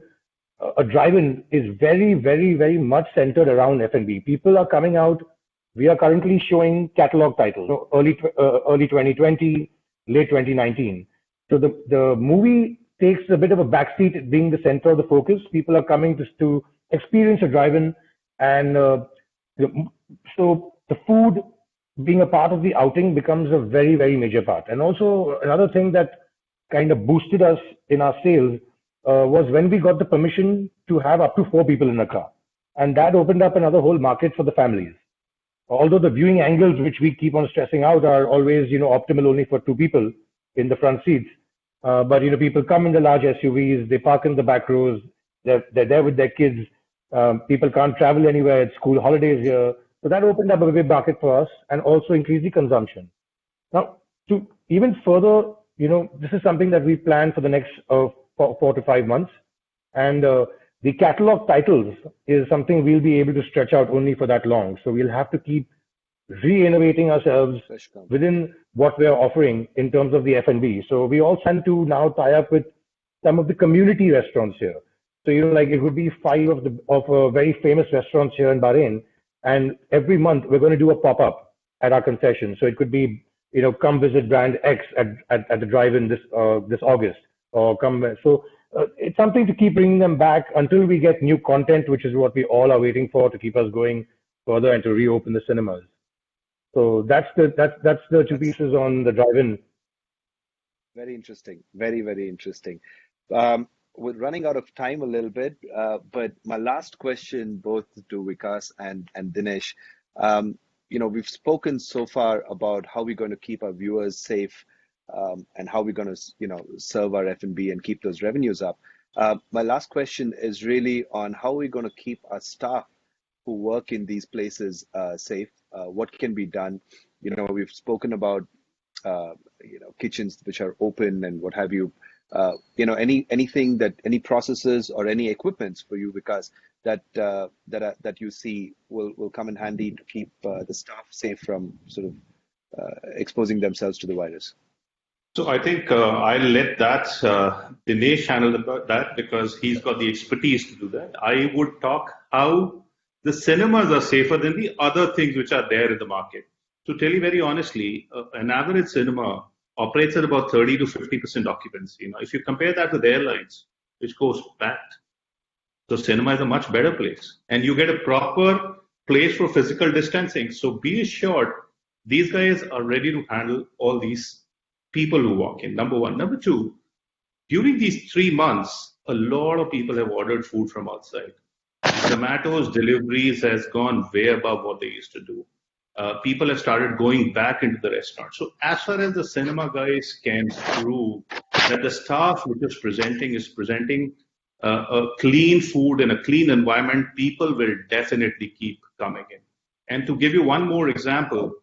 a drive-in is very, very, very much centered around F&B. People are coming out. We are currently showing catalog titles, early 2020, late 2019. So the movie takes a bit of a backseat, being the center of the focus. People are coming to experience a drive-in, and so the food being a part of the outing becomes a very, very major part. And also another thing that kind of boosted us in our sales was when we got the permission to have up to 4 people in a car, and that opened up another whole market for the families. Although the viewing angles, which we keep on stressing out, are always optimal only for 2 people in the front seats. But people come in the large SUVs, they park in the back rows, they're there with their kids. People can't travel anywhere, it's school holidays here. So that opened up a big market for us and also increased the consumption. Now, to even further, this is something that we plan for the next 4 to 5 months. And the catalog titles is something we'll be able to stretch out only for that long. So we'll have to keep re-innovating ourselves within what we're offering in terms of the F&B. So we also tend to now tie up with some of the community restaurants here. So, like it would be 5 of very famous restaurants here in Bahrain. And every month we're going to do a pop-up at our concession. So it could be, come visit brand X at the drive-in this August. or come back. So it's something to keep bringing them back until we get new content, which is what we all are waiting for to keep us going further and to reopen the cinemas. So that's the two pieces on the drive-in. Very interesting. Very, very interesting. We're running out of time a little bit, but my last question, both to Vikas and Dinesh, we've spoken so far about how we're going to keep our viewers safe, and how we're going to, serve our F&B and keep those revenues up. My last question is really on how we're going to keep our staff who work in these places safe. What can be done? We've spoken about kitchens which are open and what have you. Anything any processes or any equipments for you, because that you see will come in handy to keep the staff safe from sort of exposing themselves to the virus. So I think I'll let Dinesh handle that, because he's got the expertise to do that. I would talk how the cinemas are safer than the other things which are there in the market. To tell you very honestly, an average cinema operates at about 30 to 50% occupancy. If you compare that with airlines, which goes packed, so cinema is a much better place, and you get a proper place for physical distancing. So be assured, these guys are ready to handle all these people who walk in. Number one. Number two, during these 3 months, a lot of people have ordered food from outside. Zomato's deliveries has gone way above what they used to do. People have started going back into the restaurant. So as far as the cinema guys can prove that the staff which is presenting a clean food in a clean environment, people will definitely keep coming in. And to give you one more example,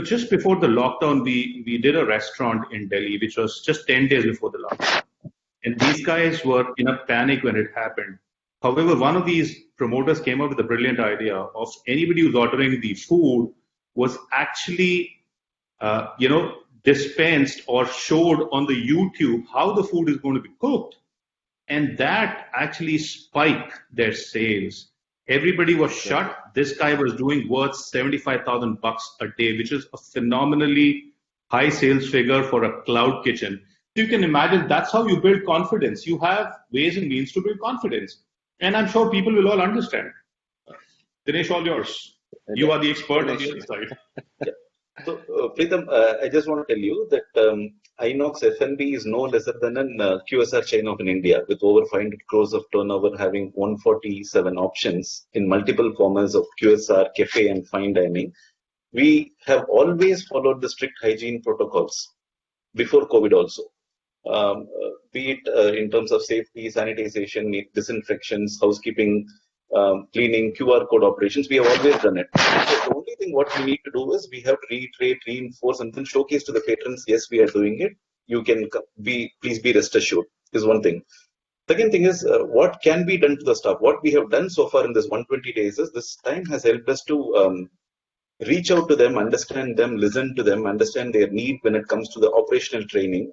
just before the lockdown, we did a restaurant in Delhi, which was just 10 days before the lockdown. And these guys were in a panic when it happened. However, one of these promoters came up with a brilliant idea of anybody who's ordering the food was actually, dispensed or showed on the YouTube how the food is going to be cooked. And that actually spiked their sales. Everybody was shut. This guy was doing worth $75,000 a day, which is a phenomenally high sales figure for a cloud kitchen. So you can imagine that's how you build confidence. You have ways and means to build confidence. And I'm sure people will all understand. Dinesh, all yours. You are the expert on the other side. Yeah. So, Preetham, I just want to tell you that Inox F&B is no lesser than a QSR chain of in India, with over 500 crores of turnover, having 147 options in multiple formats of QSR, cafe, and fine dining. We have always followed the strict hygiene protocols before COVID also. Be it in terms of safety, sanitization, disinfections, housekeeping, cleaning, QR code operations, we have always done it. So the only thing what we need to do is we have to reiterate, reinforce, and then showcase to the patrons, yes, we are doing it. You can please be rest assured, is one thing. Second thing is what can be done to the staff. What we have done so far in this 120 days is this time has helped us to reach out to them, understand them, listen to them, understand their need when it comes to the operational training.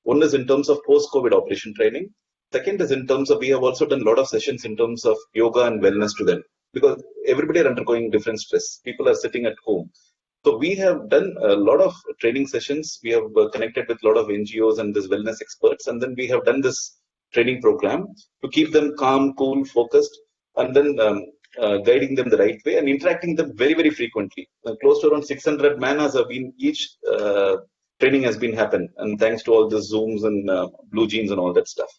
One is in terms of post-COVID operation training. Second is in terms of, we have also done a lot of sessions in terms of yoga and wellness to them, because everybody are undergoing different stress. People are sitting at home. So we have done a lot of training sessions. We have connected with a lot of NGOs and this wellness experts. And then we have done this training program to keep them calm, cool, focused, and then guiding them the right way and interacting them very, very frequently. Close to around 600 man-hours have been, each training has been happened. And thanks to all the Zooms and Blue Jeans and all that stuff.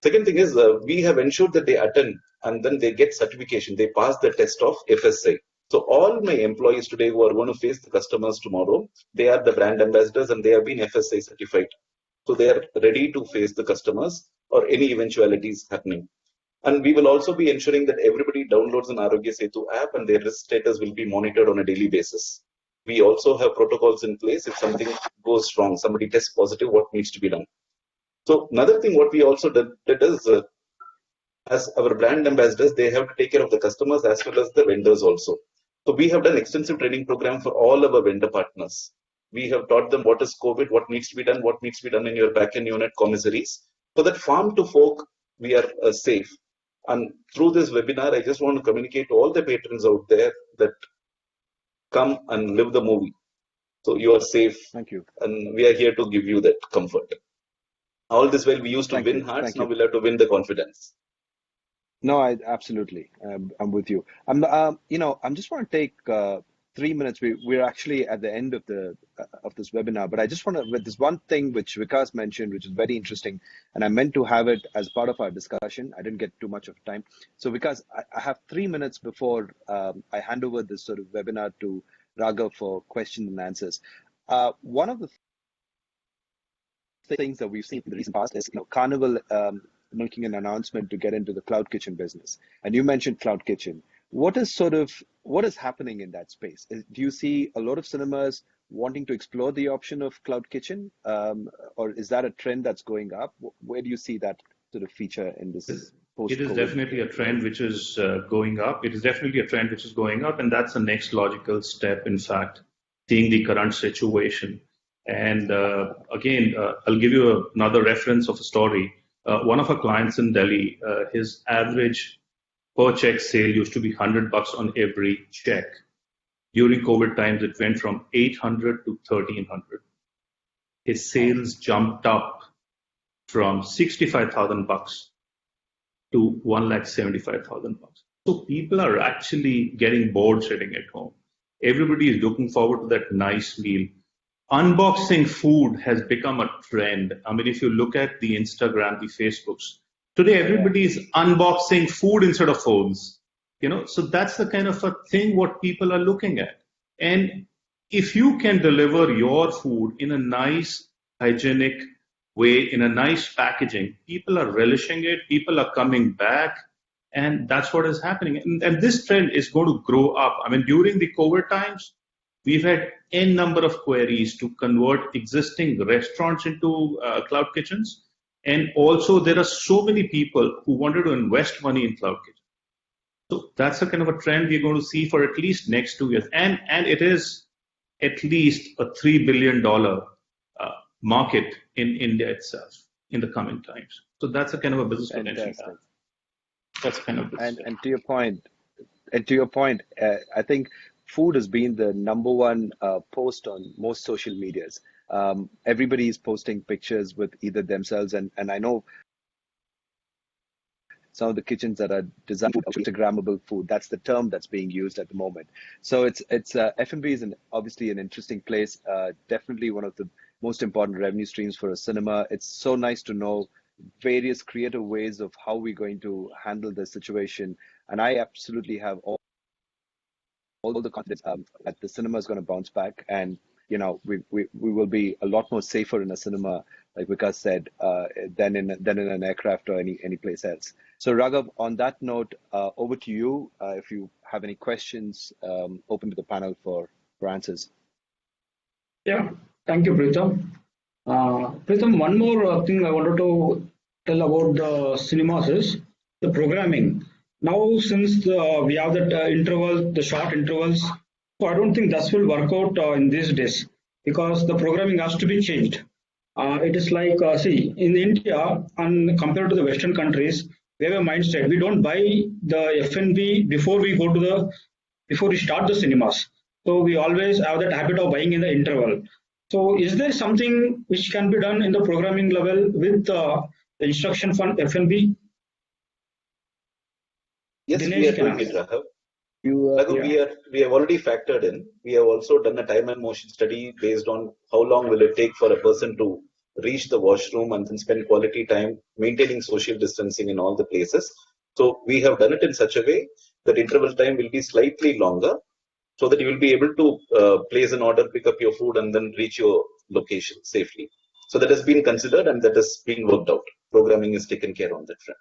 Second thing is we have ensured that they attend and then they get certification. They pass the test of FSA. So all my employees today who are going to face the customers tomorrow, they are the brand ambassadors and they have been FSA certified. So they are ready to face the customers or any eventualities happening. And we will also be ensuring that everybody downloads an Arogya Setu app and their risk status will be monitored on a daily basis. We also have protocols in place. If something goes wrong, somebody tests positive, what needs to be done. So another thing what we also did is, as our brand ambassadors, they have to take care of the customers as well as the vendors also. So we have done extensive training program for all our vendor partners. We have taught them what is COVID, what needs to be done in your back-end unit commissaries, so that farm to fork, we are safe. And through this webinar, I just want to communicate to all the patrons out there that come and live the movie. So you are safe. Thank you. And we are here to give you that comfort. All this while we used to win hearts, now we'll have to win the confidence. No, I absolutely. I'm with you. I'm just want to take 3 minutes. We're actually at the end of this webinar, but I just want to, with this one thing which Vikas mentioned, which is very interesting, and I meant to have it as part of our discussion. I didn't get too much of time. So Vikas, I have 3 minutes before I hand over this sort of webinar to Raghav for questions and answers. One of the things that we've seen in the recent past is, Carnival making an announcement to get into the cloud kitchen business. And you mentioned cloud kitchen. What is happening in that space? Do you see a lot of cinemas wanting to explore the option of cloud kitchen? Or is that a trend that's going up? Where do you see that sort of feature in this post-COVID? It is definitely a trend which is going up. It is definitely a trend which is going up. And that's the next logical step, in fact, seeing the current situation. And again, I'll give you another reference of a story. One of our clients in Delhi, his average per check sale used to be $100 on every check. During COVID times, it went from 800 to 1300. His sales jumped up from $65,000 to $175,000. So people are actually getting bored sitting at home. Everybody is looking forward to that nice meal. Unboxing food has become a trend. I mean, if you look at the Instagram, the Facebooks, today everybody is unboxing food instead of phones. So that's the kind of a thing what people are looking at. And if you can deliver your food in a nice, hygienic way, in a nice packaging, people are relishing it, people are coming back, and that's what is happening. And this trend is going to grow up. I mean, during the COVID times, we've had n number of queries to convert existing restaurants into cloud kitchens. And also there are so many people who wanted to invest money in cloud kitchens. So that's a kind of a trend we're going to see for at least next 2 years. And it is at least a $3 billion market in India itself in the coming times. So that's a kind of a business potential. That's kind of business. And to your point, I think food has been the number one post on most social medias. Everybody is posting pictures with either themselves, and I know some of the kitchens that are designed for Instagrammable food. That's the term that's being used at the moment. So it's F&B is obviously an interesting place. Definitely one of the most important revenue streams for a cinema. It's so nice to know various creative ways of how we're going to handle the situation. And I absolutely have all the confidence that the cinema is going to bounce back, and we will be a lot more safer in a cinema, like Vikas said, than in an aircraft or any place else. So Raghav, on that note, over to you. If you have any questions, open to the panel for answers. Yeah, thank you, Pritham. Pritham, one more thing I wanted to tell about the cinemas is the programming. Now, since we have that the short intervals, so I don't think that will work out in these days, because the programming has to be changed. It is like, see, in India, and compared to the Western countries, we have a mindset. We don't buy the F&B before we start the cinemas. So we always have that habit of buying in the interval. So is there something which can be done in the programming level with the instruction for F&B? Yes, we are doing it, Raghav. We have already factored in. We have also done a time and motion study based on how long will it take for a person to reach the washroom and then spend quality time maintaining social distancing in all the places. So we have done it in such a way that interval time will be slightly longer, so that you will be able to place an order, pick up your food, and then reach your location safely. So that has been considered and that has been worked out. Programming is taken care on that front.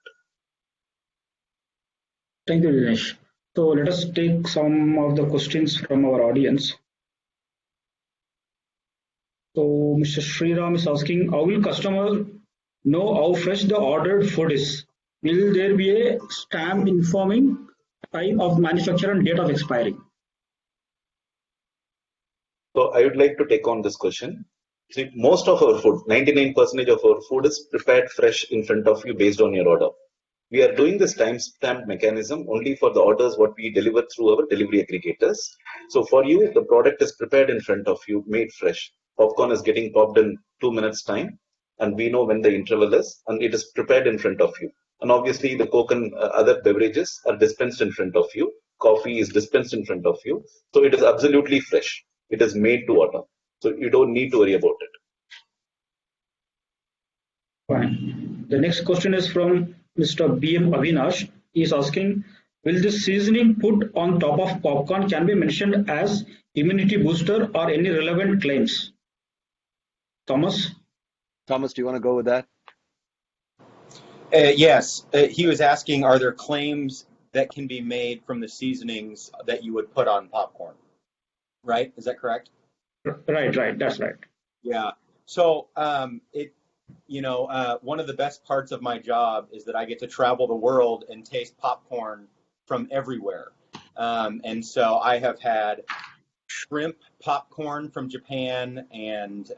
Thank you, Dinesh. So let us take some of the questions from our audience. So Mr. Sriram is asking, how will customer know how fresh the ordered food is? Will there be a stamp informing time of manufacture and date of expiry? So I would like to take on this question. See, most of our food, 99% of our food is prepared fresh in front of you based on your order. We are doing this timestamp mechanism only for the orders what we deliver through our delivery aggregators. So for you, the product is prepared in front of you, made fresh. Popcorn is getting popped in 2 minutes time. and we know when the interval is, and it is prepared in front of you. And obviously, the Coke and other beverages are dispensed in front of you. Coffee is dispensed in front of you. So it is absolutely fresh. It is made to order. So you don't need to worry about it. Fine. The next question is from Mr. B.M. Avinash. He is asking, will this seasoning put on top of popcorn can be mentioned as immunity booster or any relevant claims? Thomas? Thomas, do you want to go with that? Yes, he was asking, are there claims that can be made from the seasonings that you would put on popcorn? Right? Is that correct? Right. That's right. Yeah. So one of the best parts of my job is that I get to travel the world and taste popcorn from everywhere. And so I have had shrimp popcorn from Japan and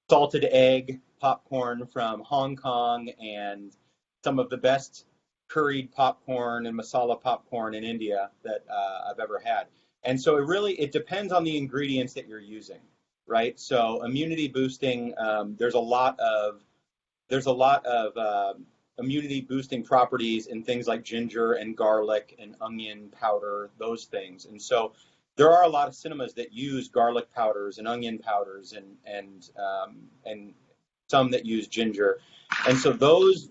salted egg popcorn from Hong Kong and some of the best curried popcorn and masala popcorn in India that I've ever had. And so it depends on the ingredients that you're using, right? So immunity boosting, there's a lot of immunity boosting properties in things like ginger and garlic and onion powder, those things. And so there are a lot of cinemas that use garlic powders and onion powders and some that use ginger. And so those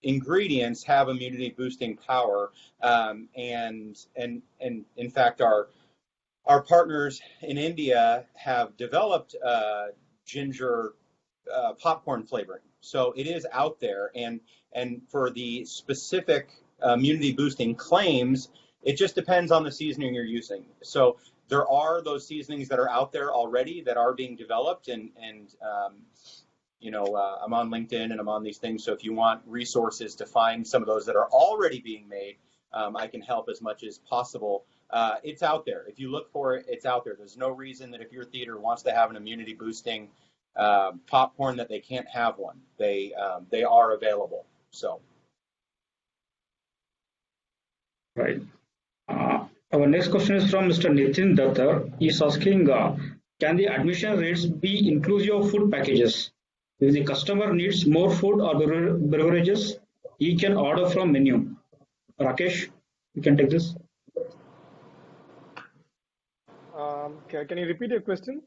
ingredients have immunity boosting power. And in fact, our partners in India have developed ginger popcorn flavoring. So it is out there. And for the specific immunity boosting claims, it just depends on the seasoning you're using. So there are those seasonings that are out there already that are being developed, and I'm on LinkedIn and I'm on these things. So if you want resources to find some of those that are already being made, I can help as much as possible. It's out there. If you look for it, it's out there. There's no reason that if your theater wants to have an immunity boosting popcorn that they can't have one. They are available. So. Right. Our next question is from Mr. Nitin Datta. He is asking, can the admission rates be inclusive of food packages? If the customer needs more food or beverages, he can order from menu. Rakesh, you can take this. Can you repeat your question?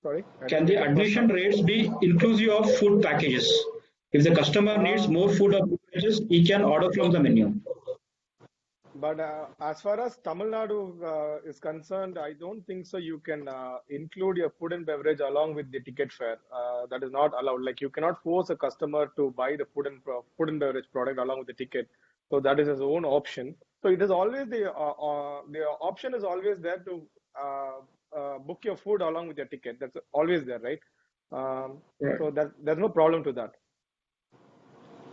Sorry. Can the admission rates be inclusive of food packages? If the customer needs more food or beverages, he can order from the menu. But as far as Tamil Nadu is concerned, I don't think so. You can include your food and beverage along with the ticket fare. That is not allowed. Like, you cannot force a customer to buy the food and beverage product along with the ticket. So that is his own option. So it is always the option is always there to book your food along with your ticket. That's always there, right? Right. So there's no problem to that.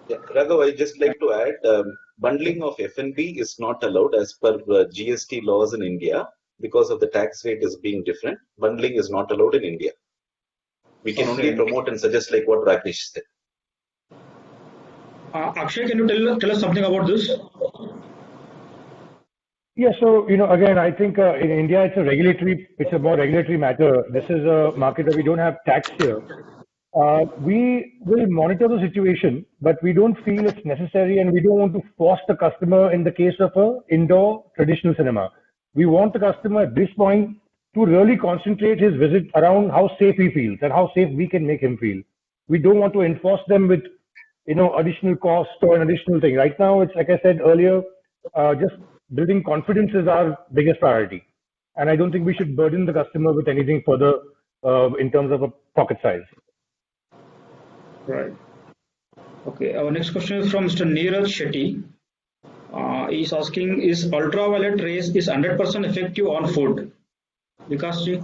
Yeah, Raghav, I just like to add, bundling of F&B is not allowed as per GST laws in India because of the tax rate is being different. Bundling is not allowed in India. We can only promote and suggest like what Rakesh said. Akshay, can you tell us something about this? Yeah, so, again, I think in India, it's a more regulatory matter. This is a market where we don't have tax here. We will monitor the situation, but we don't feel it's necessary, and we don't want to force the customer in the case of an indoor traditional cinema. We want the customer at this point to really concentrate his visit around how safe he feels and how safe we can make him feel. We don't want to enforce them with, additional cost or an additional thing. Right now, it's like I said earlier, just building confidence is our biggest priority. And I don't think we should burden the customer with anything further in terms of a pocket size. Right. Okay. Our next question is from Mr. Neeraj Shetty. He's asking, is ultraviolet rays is 100% effective on food? Vikasji?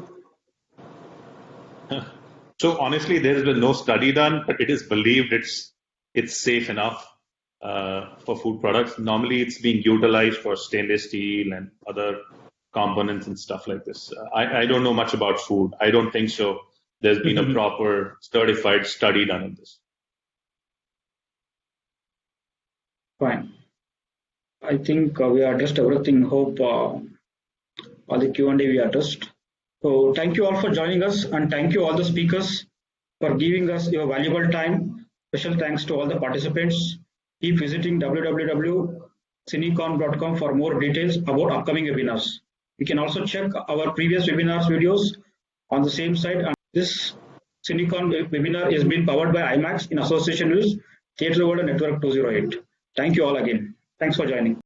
So honestly, there has been no study done, but it is believed it's safe enough for food products. Normally, it's being utilized for stainless steel and other components and stuff like this. I don't know much about food. I don't think so. There's been a proper certified study done on this. Fine. I think we addressed everything. Hope all the Q&A we addressed. So thank you all for joining us, and thank you all the speakers for giving us your valuable time. Special thanks to all the participants. Keep visiting www.cineconf.com for more details about upcoming webinars. You can also check our previous webinars videos on the same site. And this CineConf webinar is being powered by IMAX in association with Theatre World and Network 208. Thank you all again. Thanks for joining.